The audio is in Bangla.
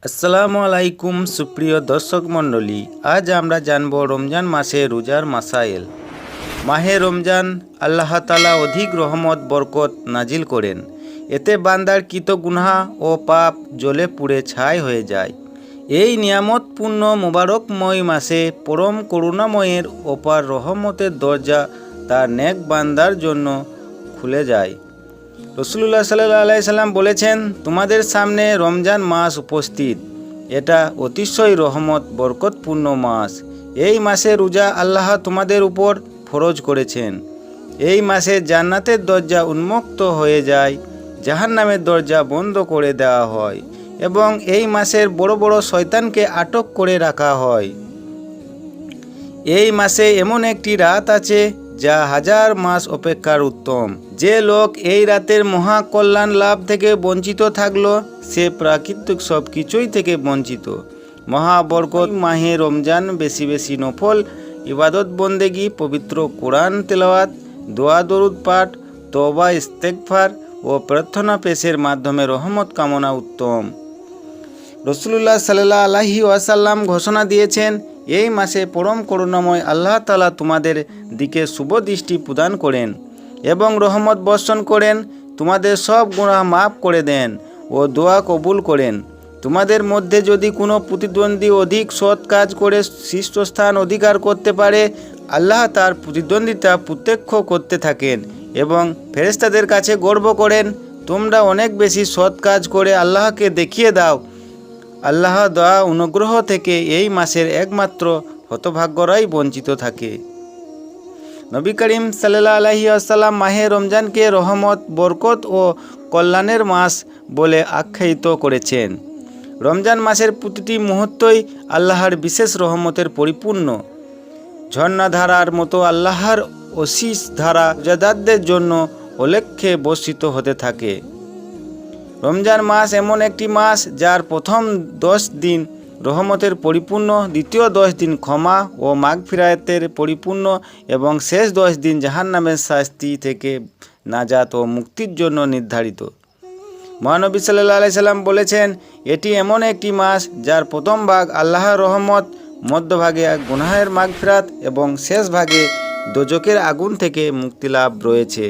আসসালামু আলাইকুম সুপ্রিয় দর্শক মণ্ডলী, আজ আমরা জানব রমজান মাসে রোজার মাসাইল। মাহে রমজান আল্লাহ তাআলা অধিক রহমত বরকত নাজিল করেন। এতে বান্দার কৃত গুনাহ ও পাপ জ্বলে পুড়ে ছাই হয়ে যায়। এই নিয়ামতপূর্ণ মুবারকময় মাসে পরম করুণাময়ের অপার রহমতের দরজা তার নেক বান্দার জন্য খুলে যায়। রাসূলুল্লাহ সাল্লাল্লাহু আলাইহি সাল্লাম বলেছেন, তোমাদের সামনে রমজান মাস উপস্থিত। এটা অতিশয় রহমত বরকতপূর্ণ মাস। এই মাসে রোজা আল্লাহ তোমাদের উপর ফরজ করেছেন। এই মাসে জান্নাতের দরজা উন্মুক্ত হয়ে যায়, জাহান্নামের দরজা বন্ধ করে দেওয়া হয় এবং এই মাসের বড় বড় শয়তানকে আটক করে রাখা হয়। এই মাসে এমন একটি রাত আছে যা হাজার মাস অপেক্ষার উত্তম। যে লোক এই রাতের মহা কল্যাণ লাভ থেকে বঞ্চিত থাকলো, সে প্রাকৃতিক সব কিছুই থেকে বঞ্চিত। মহাবরকত মাহে রমজান বেশি বেশি নফল ইবাদত বন্দেগি, পবিত্র কোরআন তেলাওয়াত, দোয়া দরুদ পাঠ, তওবা ইস্তেগফার ও প্রার্থনা পেশের মাধ্যমে রহমত কামনা উত্তম। রাসূলুল্লাহ সাল্লাল্লাহু আলাইহি ওয়াসাল্লাম ঘোষণা দিয়েছেন, এই মাসে পরম করুণাময় আল্লাহ তাআলা তোমাদের দিকে শুভ দৃষ্টি প্রদান করেন এবং রহমত বর্ষণ করেন, তোমাদের সব গুনাহ মাফ করে দেন ও দোয়া কবুল করেন। তোমাদের মধ্যে যদি কোনো প্রতিদ্বন্দ্বী অধিক সৎ কাজ করে শীর্ষস্থান অধিকার করতে পারে, আল্লাহ তার প্রতিদ্বন্দ্বিতা প্রত্যক্ষ করতে থাকেন এবং ফেরেশতাদের কাছে গর্ব করেন, তোমরা অনেক বেশি সৎ কাজ করে আল্লাহকে দেখিয়ে দাও। আল্লাহ দয়া অনুগ্রহ থেকে এই মাসের একমাত্র হতভাগ্যরাই বঞ্চিত থাকে। নবী করিম সাল্লাল্লাহু আলাইহি ওয়াসাল্লাম মাহে রমজানকে রহমত, বরকত ও কল্যাণের মাস বলে আখ্যায়িত করেছেন। রমজান মাসের প্রতিটি মুহূর্তই আল্লাহর বিশেষ রহমতের পরিপূর্ণ। ঝর্ণাধারার মতো আল্লাহর অশীষ ধারা রোজাদারদের জন্য অলক্ষ্যে বর্ষিত হতে থাকে। রমজান মাস এমন একটি মাস যার প্রথম 10 দিন রহমতের পরিপূর্ণ, দ্বিতীয় 10 দিন ক্ষমা ও মাগফিরাতের পরিপূর্ণ এবং শেষ 10 দিন জাহান্নামের শাস্তি থেকে নাজাত ও মুক্তির জন্য নির্ধারিত। মহানবী সাল্লাল্লাহু আলাইহি সাল্লাম বলেছেন, এটি এমন একটি মাস যার প্রথম ভাগ আল্লাহর রহমত, মধ্যভাগে গুনাহের মাগফিরাত এবং শেষ ভাগে দোজখের আগুন থেকে মুক্তিলাভ রয়েছে।